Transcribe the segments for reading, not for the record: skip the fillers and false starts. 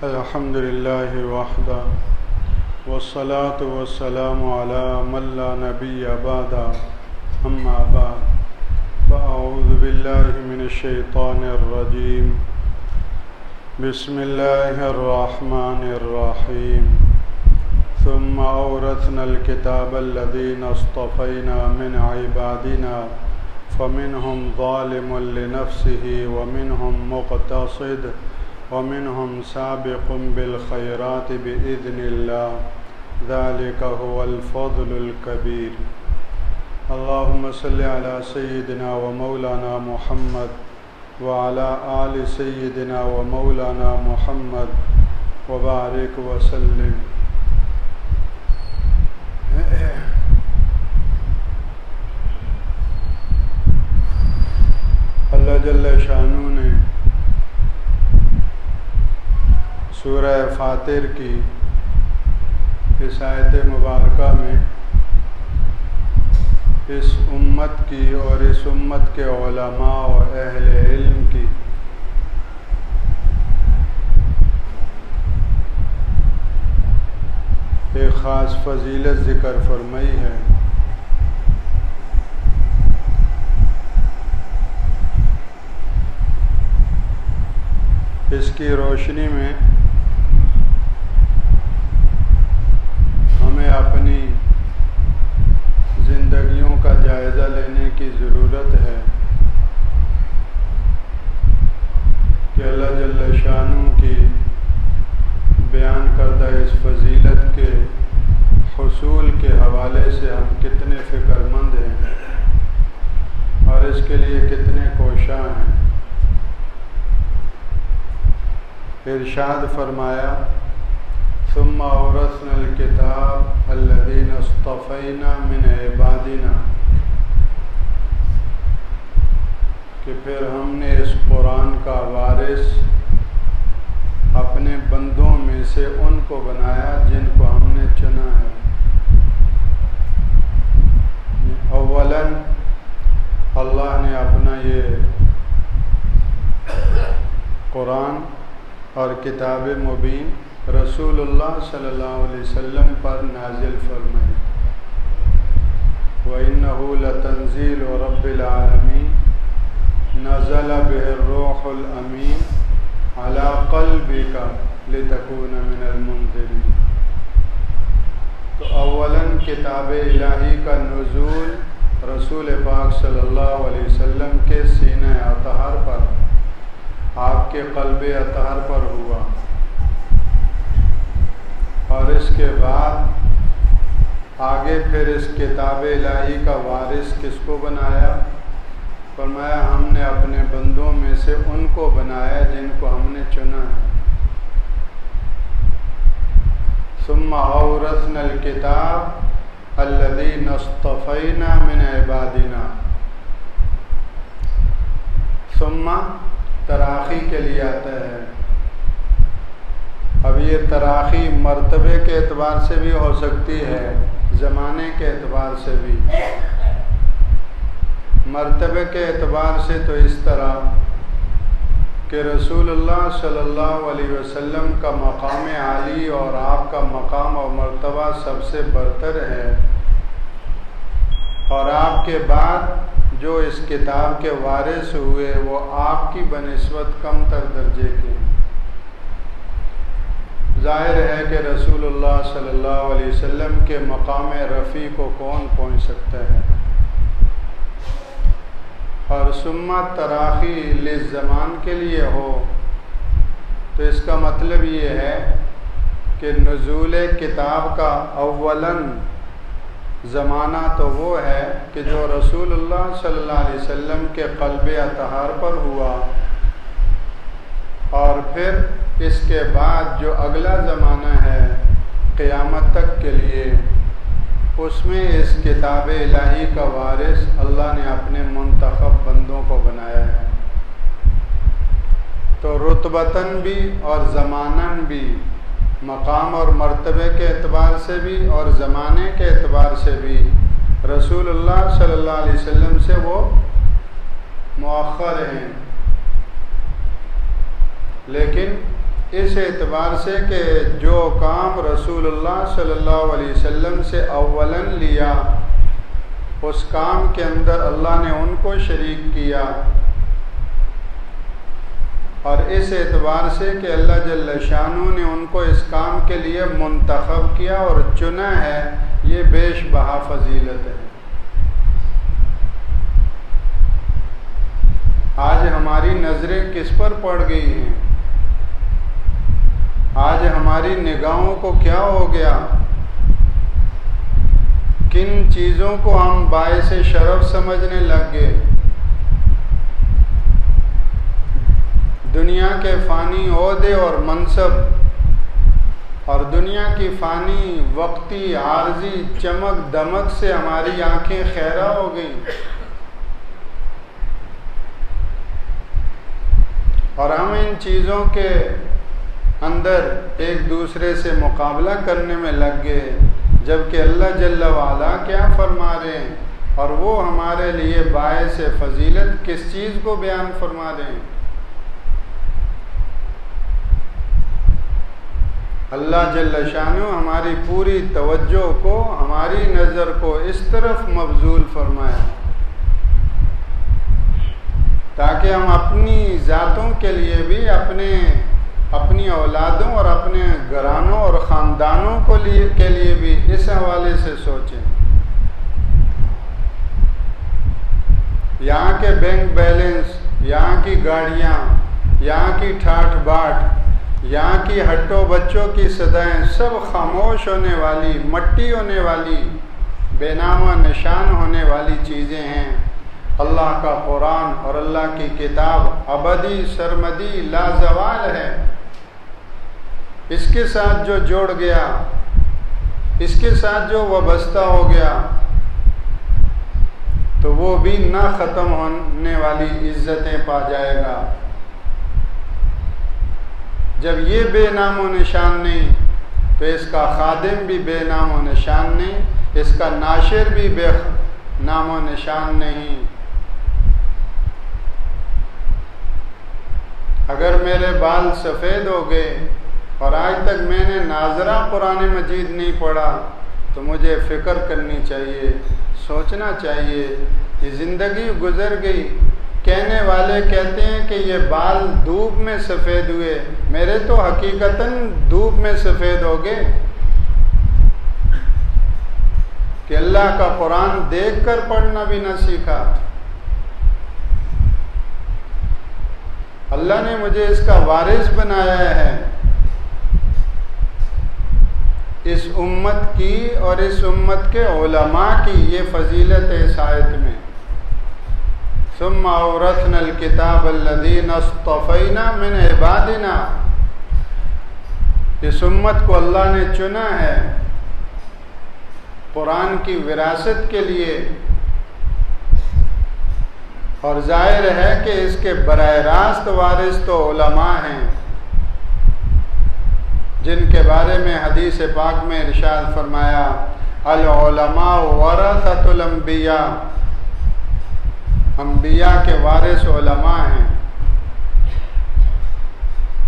الحمد لله وحده والصلاة والسلام على من لا نبي بعده أما بعد فأعوذ بالله من الشيطان الرجيم بسم الله الرحمن الرحيم ثم أورثنا الكتاب الذين اصطفينا من عبادنا فمنهم ظالم لنفسه ومنهم مقتصد ومنهم سابق بالخيرات بإذن الله ذلك هو الفضل الكبير اللهم صل على سيدنا ومولانا محمد وعلى آل سيدنا ومولانا محمد وبارك وسلم. اللہ جل شانہ نے سورہ فاطر کی اس آیت مبارکہ میں اس امت کی اور اس امت کے علماء اور اہل علم کی ایک خاص فضیلت ذکر فرمائی ہے. اس کی روشنی میں ہمیں اپنی زندگیوں کا جائزہ لینے کی ضرورت ہے کہ اللہ جل شانہ کی بیان کردہ اس فضیلت کے حصول کے حوالے سے ہم کتنے فکر مند ہیں اور اس کے لیے کتنے کوشاں ہیں. ارشاد فرمایا ثم اورثنا الکتاب الذین اصطفینا من عبادنا کہ پھر ہم نے اس قرآن کا وارث اپنے بندوں میں سے ان کو بنایا جن کو ہم نے چنا ہے. اولاً اللہ نے اپنا یہ قرآن اور کتاب مبین رسول اللہ صلی اللہ علیہ وسلم پر نازل فرمائی. وَإِنَّهُ لَتَنزِيلُ رَبِّ الْعَالَمِينَ نَزَلَ بِهِ الرُّوحُ الْأَمِينُ عَلَى قَلْبِكَ لِتَكُونَ مِنَ الْمُنذِرِينَ. تو اولاً کتاب الہی کا نزول رسول پاک صلی اللہ علیہ وسلم کے سینہ اطہر پر، آپ کے قلب اطہر پر ہوا، اور اس کے بعد آگے پھر اس کتاب الہی کا وارث کس کو بنایا؟ فرمایا ہم نے اپنے بندوں میں سے ان کو بنایا جن کو ہم نے چنا ہے. ثم اورثنا الکتاب الذین اصطفینا من عبادنا. ثم تراخی کے لیے آتا ہے. اب یہ تراخی مرتبے کے اعتبار سے بھی ہو سکتی ہے، زمانے کے اعتبار سے بھی. مرتبے کے اعتبار سے تو اس طرح کہ رسول اللہ صلی اللہ علیہ وسلم کا مقام عالی اور آپ کا مقام اور مرتبہ سب سے برتر ہے، اور آپ کے بعد جو اس کتاب کے وارث ہوئے وہ آپ کی بنسبت کم تر درجے کے. ظاہر ہے کہ رسول اللہ صلی اللہ علیہ وسلم کے مقام رفیع کو کون پہنچ سکتا ہے. اور ثم تراخی للزمان کے لیے ہو تو اس کا مطلب یہ ہے کہ نزول کتاب کا اولاً زمانہ تو وہ ہے کہ جو رسول اللہ صلی اللہ علیہ وسلم کے قلب اطہر پر ہوا، اور پھر اس کے بعد جو اگلا زمانہ ہے قیامت تک کے لیے، اس میں اس کتاب الہی کا وارث اللہ نے اپنے منتخب بندوں کو بنایا ہے. تو رتبتاً بھی اور زماناً بھی، مقام اور مرتبے کے اعتبار سے بھی اور زمانے کے اعتبار سے بھی رسول اللہ صلی اللہ علیہ وسلم سے وہ مؤخر ہیں. لیکن اس اعتبار سے کہ جو کام رسول اللہ صلی اللہ علیہ وسلم سے اولاً لیا اس کام کے اندر اللہ نے ان کو شریک کیا، اور اس اعتبار سے کہ اللہ جل شانہ نے ان کو اس کام کے لیے منتخب کیا اور چنا ہے، یہ بیش بہا فضیلت ہے۔ آج ہماری نظریں کس پر پڑ گئی ہیں؟ آج ہماری نگاہوں کو کیا ہو گیا؟ کن چیزوں کو ہم باعث شرف سمجھنے لگ گئے؟ دنیا کے فانی عہدے اور منصب اور دنیا کی فانی وقتی عارضی چمک دمک سے ہماری آنکھیں خیرہ ہو گئیں، اور ہم ان چیزوں کے اندر ایک دوسرے سے مقابلہ کرنے میں لگ گئے، جبکہ اللہ جل وعلا کیا فرما رہے ہیں، اور وہ ہمارے لیے باعث فضیلت کس چیز کو بیان فرما رہے ہیں۔ اللہ جل شانہ ہماری پوری توجہ کو، ہماری نظر کو اس طرف مبذول فرمائے تاکہ ہم اپنی ذاتوں کے لیے بھی، اپنی اولادوں اور اپنے گھرانوں اور خاندانوں کے لیے بھی اس حوالے سے سوچیں۔ یہاں کے بینک بیلنس، یہاں کی گاڑیاں، یہاں کی ٹھاٹھ باٹھ، یہاں کی ہٹو بچوں کی صدائیں سب خاموش ہونے والی، مٹی ہونے والی، بے نامہ نشان ہونے والی چیزیں ہیں۔ اللہ کا قرآن اور اللہ کی کتاب ابدی سرمدی لازوال ہے۔ اس کے ساتھ جو جوڑ گیا، اس کے ساتھ جو وابستہ ہو گیا، تو وہ بھی نہ ختم ہونے والی عزتیں پا جائے گا۔ جب یہ بے نام و نشان نہیں تو اس کا خادم بھی بے نام و نشان نہیں، اس کا ناشر بھی بے نام و نشان نہیں۔ اگر میرے بال سفید ہو گئے اور آج تک میں نے ناظرہ قرآن مجید نہیں پڑھا تو مجھے فکر کرنی چاہیے، سوچنا چاہیے کہ زندگی گزر گئی۔ کہنے والے کہتے ہیں کہ یہ بال دھوپ میں سفید ہوئے، میرے تو حقیقتاً دھوپ میں سفید ہو گئے کہ اللہ کا قرآن دیکھ کر پڑھنا بھی نہ سیکھا۔ اللہ نے مجھے اس کا وارث بنایا ہے، اس امت کی اور اس امت کے علماء کی یہ فضیلت ہے اس آیت میں۔ ثم اورثنا الکتاب الذین اصطفینا من عبادنا، اس امت کو اللہ نے چنا ہے قرآن کی وراثت کے لیے، اور ظاہر ہے کہ اس کے براہ راست وارث تو علماء ہیں، جن کے بارے میں حدیث پاک میں ارشاد فرمایا العلماء ورثۃ الانبیاء، انبیاء کے وارث علماء ہیں۔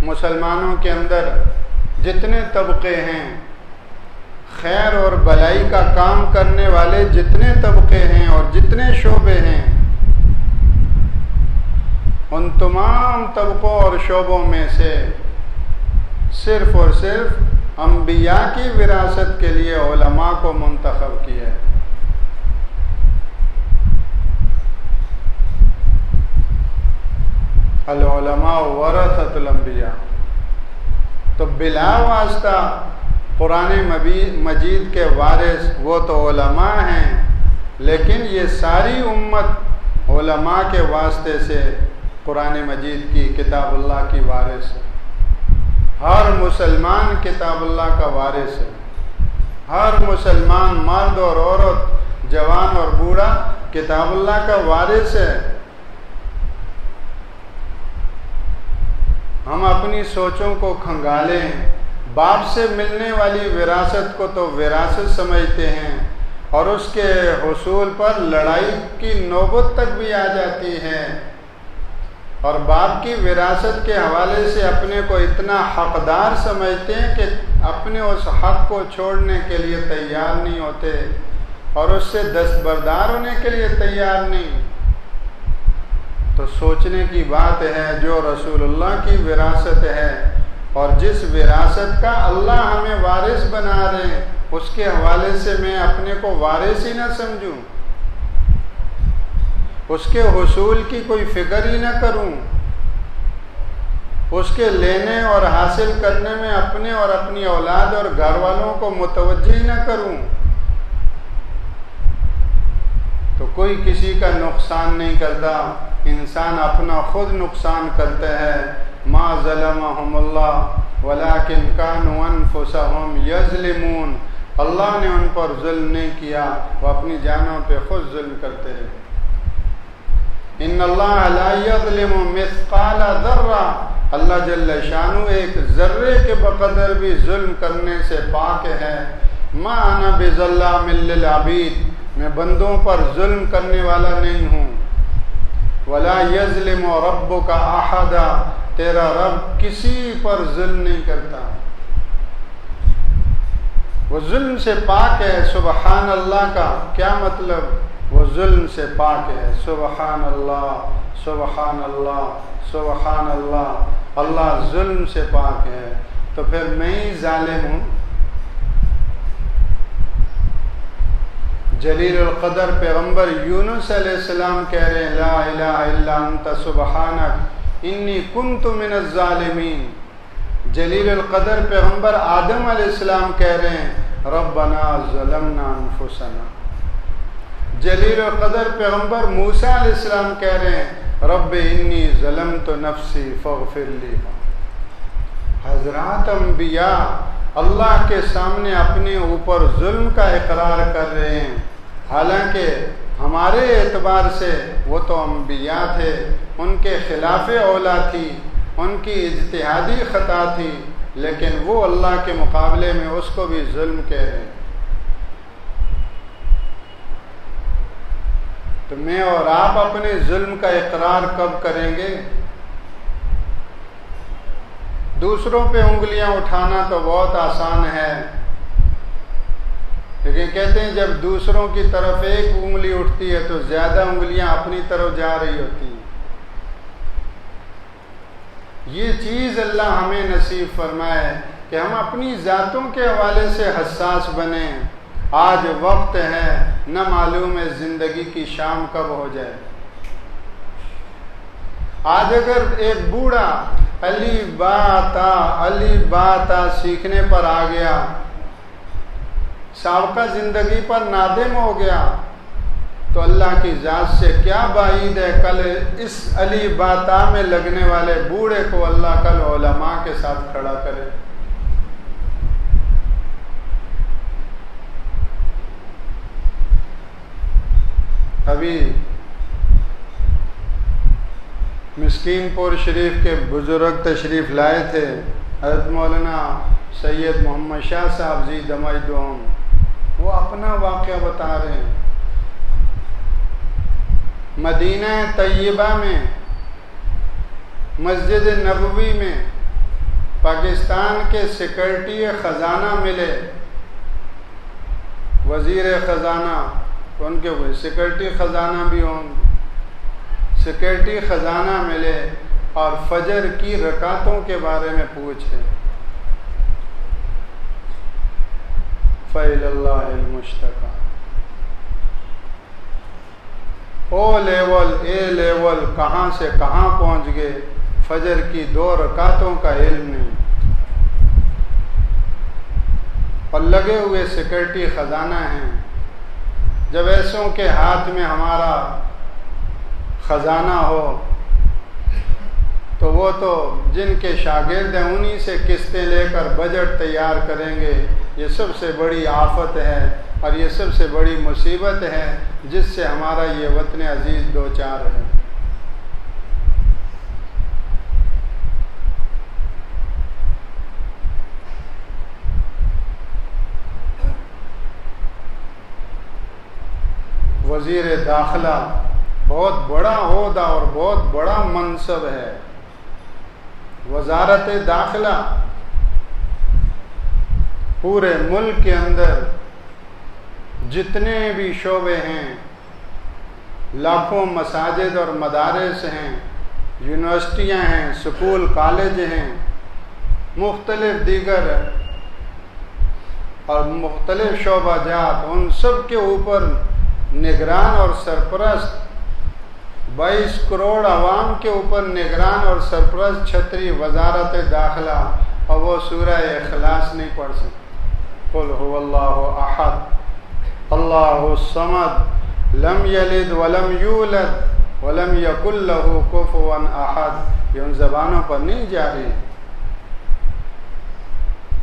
مسلمانوں کے اندر جتنے طبقے ہیں، خیر اور بھلائی کا کام کرنے والے جتنے طبقے ہیں اور جتنے شعبے ہیں، ان تمام طبقوں اور شعبوں میں سے صرف اور صرف انبیاء کی وراثت کے لیے علماء کو منتخب کیا ہے۔ العلماء ورثۃ الانبیاء، تو بلا واسطہ قرآن مجید کے وارث وہ تو علماء ہیں، لیکن یہ ساری امت علماء کے واسطے سے قرآن مجید کی کتاب اللہ کی وارث ہے۔ ہر مسلمان کتاب اللہ کا وارث ہے، ہر مسلمان مرد اور عورت، جوان اور بوڑھا کتاب اللہ کا وارث ہے۔ ہم اپنی سوچوں کو کھنگالیں، باپ سے ملنے والی وراثت کو تو وراثت سمجھتے ہیں، اور اس کے حصول پر لڑائی کی نوبت تک بھی آ جاتی ہے۔ اور باپ کی وراثت کے حوالے سے اپنے کو اتنا حقدار سمجھتے ہیں کہ اپنے اس حق کو چھوڑنے کے لیے تیار نہیں ہوتے اور اس سے دستبردار ہونے کے لیے تیار نہیں. تو سوچنے کی بات ہے جو رسول اللہ کی وراثت ہے اور جس وراثت کا اللہ ہمیں وارث بنا رہے ہیں اس کے حوالے سے میں اپنے کو وارث ہی نہ سمجھوں، اس کے حصول کی کوئی فکر ہی نہ کروں، اس کے لینے اور حاصل کرنے میں اپنے اور اپنی اولاد اور گھر والوں کو متوجہ ہی نہ کروں، تو کوئی کسی کا نقصان نہیں کرتا، انسان اپنا خود نقصان کرتا ہے. ما ظلمہم اللہ ولکن کانوا انفسہم یظلمون. اللہ نے ان پر ظلم نہیں کیا، وہ اپنی جانوں پہ خود ظلم کرتے رہے. ان اللہ لا یظلم مثقال ذرہ. اللہ جل شانہ ایک ذرے کے بقدر بھی ظلم کرنے سے پاک ہے. ما انا بظلام للعبید. میں بندوں پر ظلم کرنے والا نہیں ہوں. ولا یظلم ربک احدا. تیرا رب کسی پر ظلم نہیں کرتا، وہ ظلم سے پاک ہے. سبحان اللہ کا کیا مطلب؟ وہ ظلم سے پاک ہے. سبحان اللہ سبحان اللہ سبحان اللہ. اللہ ظلم سے پاک ہے، تو پھر میں ہی ظالم ہوں. جلیل القدر پیغمبر یونس علیہ السلام کہہ رہے ہیں لا الہ الا انت سبحانک انی کنت من الظالمین. جلیل القدر پیغمبر آدم علیہ السلام کہہ رہے ہیں ربنا ظلمنا انفسنا. جلیل القدر پیغمبر موسیٰ علیہ السلام کہہ رہے ہیں رب انی ظلمت نفسی فاغفر لی. حضرات انبیاء اللہ کے سامنے اپنے اوپر ظلم کا اقرار کر رہے ہیں، حالانکہ ہمارے اعتبار سے وہ تو انبیاء تھے، ان کے خلاف اولا تھی، ان کی اجتہادی خطا تھی، لیکن وہ اللہ کے مقابلے میں اس کو بھی ظلم کہہ رہے ہیں. تو میں اور آپ اپنے ظلم کا اقرار کب کریں گے؟ دوسروں پہ انگلیاں اٹھانا تو بہت آسان ہے، لیکن کہتے ہیں جب دوسروں کی طرف ایک انگلی اٹھتی ہے تو زیادہ انگلیاں اپنی طرف جا رہی ہوتی ہیں. یہ چیز اللہ ہمیں نصیب فرمائے کہ ہم اپنی ذاتوں کے حوالے سے حساس بنیں. آج وقت ہے، نہ معلوم ہے زندگی کی شام کب ہو جائے. آج اگر ایک بوڑھا علی با تا سیکھنے پر آ گیا، سابقہ زندگی پر نادم ہو گیا، تو اللہ کی ذات سے کیا بعید ہے کل اس علی با تا میں لگنے والے بوڑھے کو اللہ کل علماء کے ساتھ کھڑا کرے. ابھی مسکین پور شریف کے بزرگ تشریف لائے تھے، حضرت مولانا سید محمد شاہ صاحب جی دمائی دوم. وہ اپنا واقعہ بتا رہے ہیں. مدینہ طیبہ میں مسجد نبوی میں پاکستان کے سیکرٹری خزانہ ملے، وزیر خزانہ، ان کے سیکرٹری خزانہ بھی ہوں. سیکرٹری خزانہ ملے اور فجر کی رکعتوں کے بارے میں پوچھے. فَإِلَى اللَّهِ الْمُشْتَكَى. او لیول اے لیول کہاں سے کہاں پہنچ گئے، فجر کی 2 رکعتوں کا علم نہیں. اور لگے ہوئے سیکرٹری خزانہ ہیں. جب ایسوں کے ہاتھ میں ہمارا خزانہ ہو تو وہ تو جن کے شاگرد ہیں انہی سے قسطیں لے کر بجٹ تیار کریں گے. یہ سب سے بڑی آفت ہے اور یہ سب سے بڑی مصیبت ہے جس سے ہمارا یہ وطن عزیز دوچار ہے. وزیر داخلہ بہت بڑا عہدہ اور بہت بڑا منصب ہے۔ وزارت داخلہ پورے ملک کے اندر جتنے بھی شعبے ہیں، لاکھوں مساجد اور مدارس ہیں، یونیورسٹیاں ہیں، سکول کالج ہیں، مختلف دیگر اور مختلف شعبہ جات، ان سب کے اوپر نگران اور سرپرست 22 کروڑ عوام کے اوپر نگران اور سرپرست چھتری وزارت داخلہ، اور وہ سورہ اخلاص نہیں پڑھ سکتے۔ قل هو اللہ احد اللہ الصمد لم یلد ولم یولد ولم یکن لہ کفوا احد، یہ ان زبانوں پر نہیں جاری۔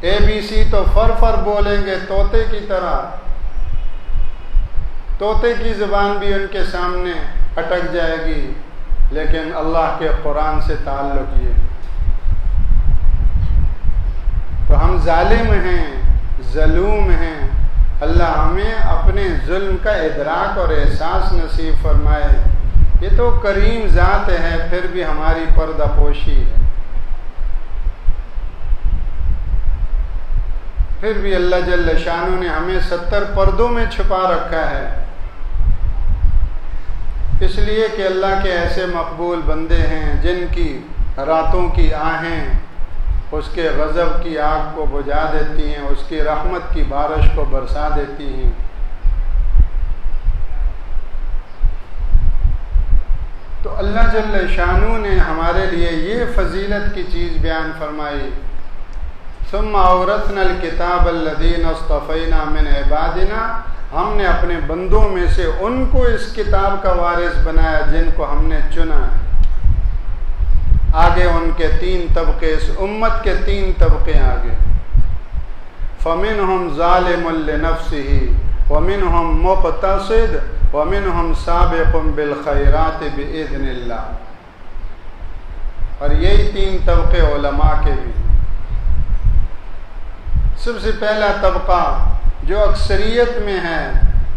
ABC تو فر بولیں گے طوطے کی طرح، طوطے کی زبان بھی ان کے سامنے اٹک جائے گی، لیکن اللہ کے قرآن سے تعلق یہ۔ تو ہم ظالم ہیں، ظلوم ہیں، اللہ ہمیں اپنے ظلم کا ادراک اور احساس نصیب فرمائے۔ یہ تو کریم ذات ہے، پھر بھی ہماری پردہ پوشی ہے، پھر بھی اللہ جل شانہ نے ہمیں 70 پردوں میں چھپا رکھا ہے، اس لیے کہ اللہ کے ایسے مقبول بندے ہیں جن کی راتوں کی آہیں اس کے غضب کی آگ کو بجھا دیتی ہیں، اس کی رحمت کی بارش کو برسا دیتی ہیں۔ تو اللہ جل شانہ نے ہمارے لیے یہ فضیلت کی چیز بیان فرمائی، ثم اورثنا الکتاب الذین اصطفینا من عبادنا، ہم نے اپنے بندوں میں سے ان کو اس کتاب کا وارث بنایا جن کو ہم نے چنا ہے۔ آگے ان کے 3 طبقے، اس امت کے 3 طبقے آگے، فَمِنْهُمْ ظَالِمٌ لِنَفْسِهِ وَمِنْهُمْ مُقْتَصِدٌ وَمِنْهُمْ سَابِقٌ بِالْخَيْرَاتِ بِإِذْنِ اللَّهِ۔ اور یہی 3 طبقے علماء کے بھی۔ سب سے پہلا طبقہ جو اکثریت میں ہے،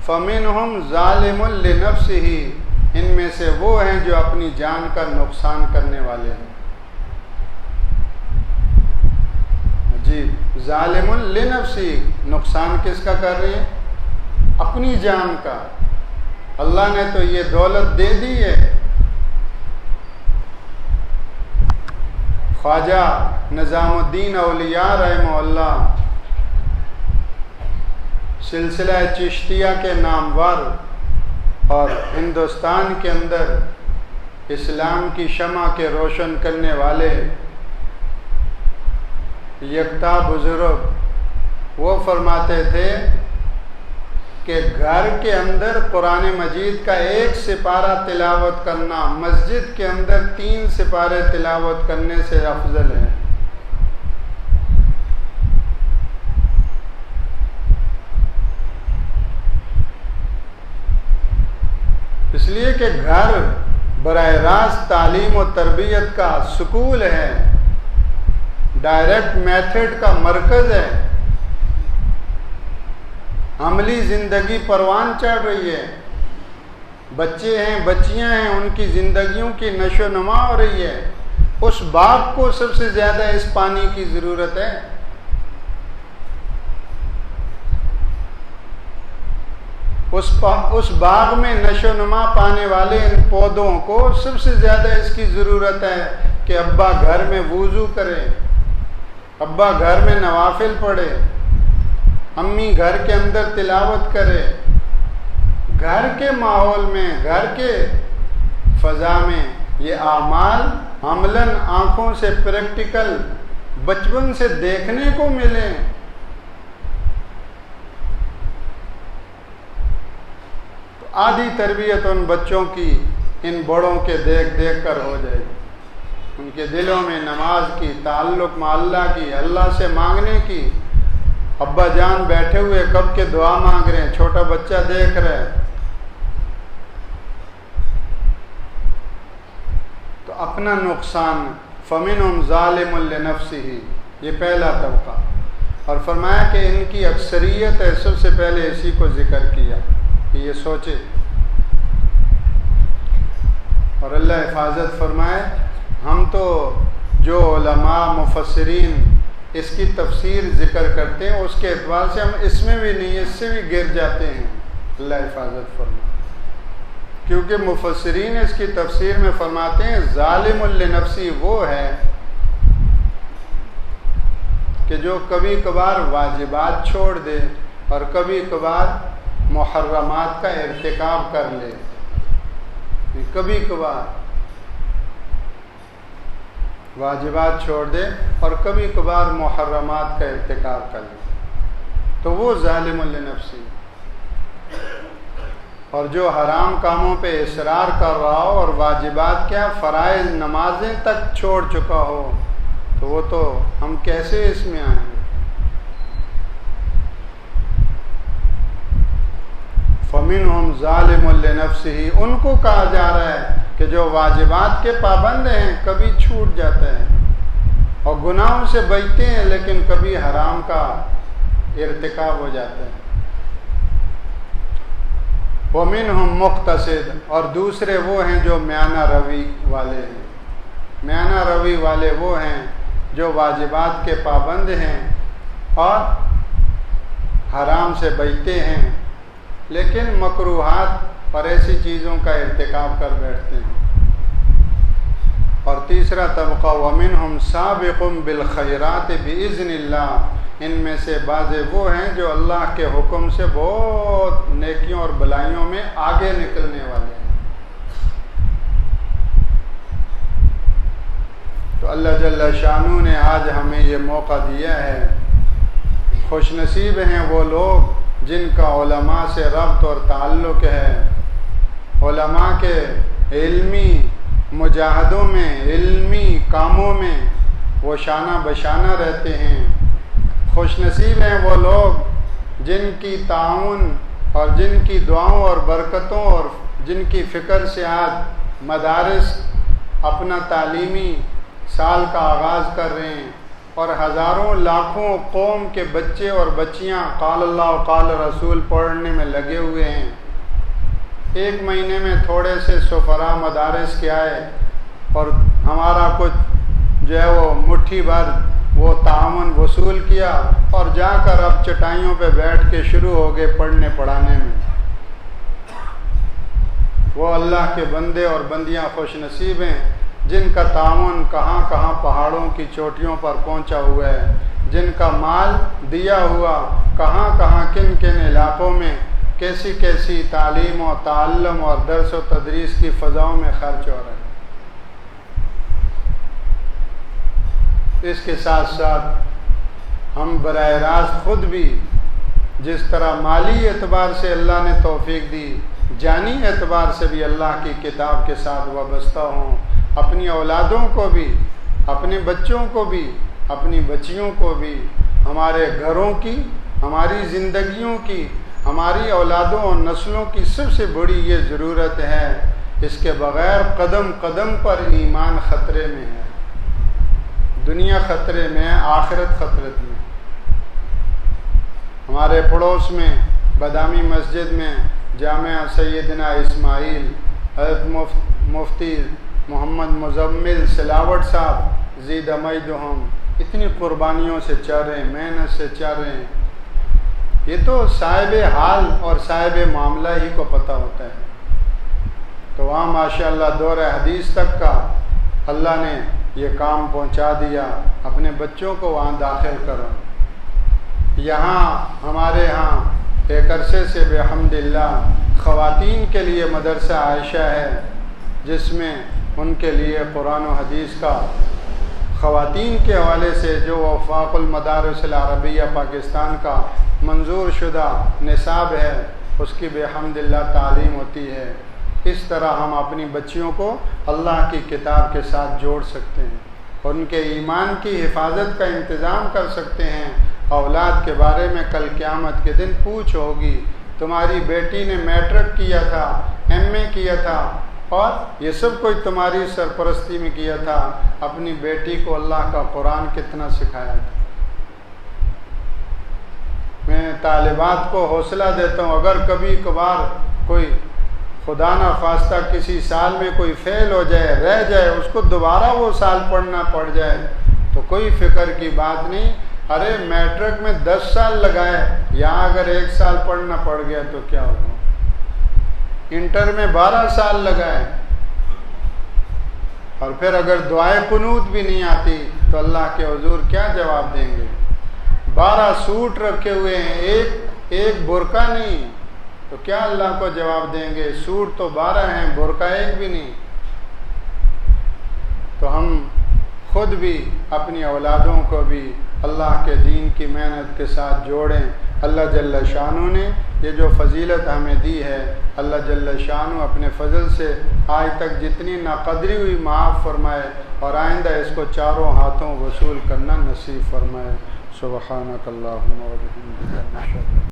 فَمِنْهُمْ ظَالِمٌ لِنَفْسِهِ، ان میں سے وہ ہیں جو اپنی جان کا نقصان کرنے والے ہیں۔ جی، ظالم لنفسه، نقصان کس کا کر رہے ہیں؟ اپنی جان کا۔ اللہ نے تو یہ دولت دے دی ہے۔ خواجہ نظام الدین اولیاء رحمہ اللہ سلسلہ چشتیہ کے نامور اور ہندوستان کے اندر اسلام کی شمع کے روشن کرنے والے یکتا بزرگ، وہ فرماتے تھے کہ گھر کے اندر قرآن مجید کا 1 سپارہ تلاوت کرنا مسجد کے اندر 3 سپارے تلاوت کرنے سے افضل ہے۔ اس لیے کہ گھر براہ راست تعلیم و تربیت کا سکول ہے، ڈائریکٹ میتھڈ کا مرکز ہے، عملی زندگی پروان چڑھ رہی ہے، بچے ہیں، بچیاں ہیں، ان کی زندگیوں کی نشو و نما ہو رہی ہے۔ اس باغ کو سب سے زیادہ اس پانی کی ضرورت ہے۔ اس باغ میں نشو و نما پانے والے ان پودوں کو سب سے زیادہ اس کی ضرورت ہے کہ ابا گھر میں وضو کرے، ابا گھر میں نوافل پڑھے، امی گھر کے اندر تلاوت کرے، گھر کے ماحول میں، گھر کے فضا میں یہ اعمال عملاً آنکھوں سے پریکٹیکل بچپن سے دیکھنے کو ملیں۔ تو آدھی تربیت ان بچوں کی ان بڑوں کے دیکھ دیکھ کر ہو جائے گی، ان کے دلوں میں نماز کی، تعلق مع اللہ کی، اللہ سے مانگنے کی۔ ابا جان بیٹھے ہوئے کب کے دعا مانگ رہے ہیں، چھوٹا بچہ دیکھ رہا ہے۔ تو اپنا نقصان، فَمِنْهُمْ ظَالِمٌ لِنَفْسِهِ، یہ پہلا طبقہ۔ اور فرمایا کہ ان کی اکثریت ہے، سب سے پہلے اسی کو ذکر کیا کہ یہ سوچے اور اللہ حفاظت فرمائے، ہم تو جو علماء مفسرین اس کی تفسیر ذکر کرتے ہیں اس کے اعتبار سے ہم اس میں بھی نہیں، اس سے بھی گر جاتے ہیں، اللہ حفاظت فرمائے۔ کیونکہ مفسرین اس کی تفسیر میں فرماتے ہیں ظالم لنفسی وہ ہے کہ جو کبھی کبھار واجبات چھوڑ دے اور کبھی کبھار محرمات کا ارتکاب کر لے، کبھی کبھار واجبات چھوڑ دے اور کبھی کبھار محرمات کا ارتکاب کر لے، تو وہ ظالم لنفسی۔ اور جو حرام کاموں پہ اصرار کر رہا ہو اور واجبات کیا فرائض نمازیں تک چھوڑ چکا ہو، تو وہ تو ہم کیسے اس میں آئیں گے؟ فَمِنْهُمْ ظَالِمٌ لِنَفْسِهِ، ان کو کہا جا رہا ہے کہ جو واجبات کے پابند ہیں کبھی چھوٹ جاتا ہے اور گناہوں سے بچتے ہیں لیکن کبھی حرام کا ارتکاب ہو جاتا ہے۔ وَمِنْهُمْ مُقْتَصِدٌ، اور دوسرے وہ ہیں جو میانہ روی والے ہیں۔ میانہ روی والے وہ ہیں جو واجبات کے پابند ہیں اور حرام سے بچتے ہیں لیکن مکروہات اور ایسی چیزوں کا ارتکاب کر بیٹھتے ہیں۔ اور تیسرا طبقہ وَمِنْهُمْ سَابِقٌ بِالْخَيْرَاتِ بِإِذْنِ اللَّهِ، ان میں سے بعض وہ ہیں جو اللہ کے حکم سے بہت نیکیوں اور بلائیوں میں آگے نکلنے والے ہیں۔ تو اللہ جل شانہ نے آج ہمیں یہ موقع دیا ہے۔ خوش نصیب ہیں وہ لوگ جن کا علماء سے ربط اور تعلق ہے، علماء کے علمی مجاہدوں میں، علمی کاموں میں وہ شانہ بشانہ رہتے ہیں۔ خوش نصیب ہیں وہ لوگ جن کی تعاون اور جن کی دعاؤں اور برکتوں اور جن کی فکر سے آج مدارس اپنا تعلیمی سال کا آغاز کر رہے ہیں اور ہزاروں لاکھوں قوم کے بچے اور بچیاں قال اللہ و قال رسول پڑھنے میں لگے ہوئے ہیں۔ ایک مہینے میں تھوڑے سے سفراء مدارس کے آئے اور ہمارا کچھ جو ہے وہ مٹھی بھر وہ تعاون وصول کیا اور جا کر اب چٹائیوں پہ بیٹھ کے شروع ہو گئے پڑھنے پڑھانے میں۔ وہ اللہ کے بندے اور بندیاں خوش نصیب ہیں جن کا تعاون کہاں کہاں پہاڑوں کی چوٹیوں پر پہنچا ہوا ہے، جن کا مال دیا ہوا کہاں کہاں کن کن علاقوں میں کیسی کیسی تعلیم و تعلم اور درس و تدریس کی فضاؤں میں خرچ ہو رہا ہے۔ اس کے ساتھ ساتھ ہم براہ راست خود بھی جس طرح مالی اعتبار سے اللہ نے توفیق دی، جانی اعتبار سے بھی اللہ کی کتاب کے ساتھ وابستہ ہوں، اپنی اولادوں کو بھی، اپنے بچوں کو بھی، اپنی بچیوں کو بھی، ہمارے گھروں کی، ہماری زندگیوں کی، ہماری اولادوں اور نسلوں کی سب سے بڑی یہ ضرورت ہے۔ اس کے بغیر قدم قدم پر ایمان خطرے میں ہے، دنیا خطرے میں ہے، آخرت خطرت میں۔ ہمارے پڑوس میں بادامی مسجد میں جامعہ سیدنا اسماعیل حضرت مفتی محمد مزمل سلاوٹ صاحب زید امیدہم اتنی قربانیوں سے چل رہے ہیں، محنت سے چل رہے ہیں۔ یہ تو صاحب حال اور صاحب معاملہ ہی کو پتہ ہوتا ہے۔ تو وہاں ماشاءاللہ دور حدیث تک کا اللہ نے یہ کام پہنچا دیا، اپنے بچوں کو وہاں داخل کرو۔ یہاں ہمارے ہاں ایک عرصے سے بحمدللہ خواتین کے لیے مدرسہ عائشہ ہے، جس میں ان کے لیے قرآن و حدیث کا خواتین کے حوالے سے جو وفاق المدارس العربیہ پاکستان کا منظور شدہ نصاب ہے اس کی بحمدللہ تعلیم ہوتی ہے۔ اس طرح ہم اپنی بچیوں کو اللہ کی کتاب کے ساتھ جوڑ سکتے ہیں اور ان کے ایمان کی حفاظت کا انتظام کر سکتے ہیں۔ اولاد کے بارے میں کل قیامت کے دن پوچھ ہوگی، تمہاری بیٹی نے میٹرک کیا تھا، ایم اے کیا تھا اور یہ سب کچھ تمہاری سرپرستی میں کیا تھا، اپنی بیٹی کو اللہ کا قرآن کتنا سکھایا تھا۔ میں طالبات کو حوصلہ دیتا ہوں، اگر کبھی کبھار کوئی خدا نہ خواستہ کسی سال میں کوئی فیل ہو جائے، رہ جائے، اس کو دوبارہ وہ سال پڑھنا پڑ جائے تو کوئی فکر کی بات نہیں۔ ارے میٹرک میں 10 سال لگائے، یہاں اگر 1 سال پڑھنا پڑ گیا تو کیا ہوگا؟ انٹر میں 12 سال لگائے، اور پھر اگر دعائے قنوت بھی نہیں آتی تو اللہ کے حضور کیا جواب دیں گے؟ 12 سوٹ رکھے ہوئے ہیں، ایک برقع نہیں، تو کیا اللہ کو جواب دیں گے؟ سوٹ تو 12 ہیں، برقع ایک بھی نہیں۔ تو ہم خود بھی اپنی اولادوں کو بھی اللہ کے دین کی محنت کے ساتھ جوڑیں۔ اللہ جل شانہ نے یہ جو فضیلت ہمیں دی ہے، اللہ جل شانہ اپنے فضل سے آج تک جتنی ناقدری ہوئی معاف فرمائے، اور آئندہ اس کو چاروں ہاتھوں وصول کرنا نصیب فرمائے۔ سبحانک اللہم و بحمدک۔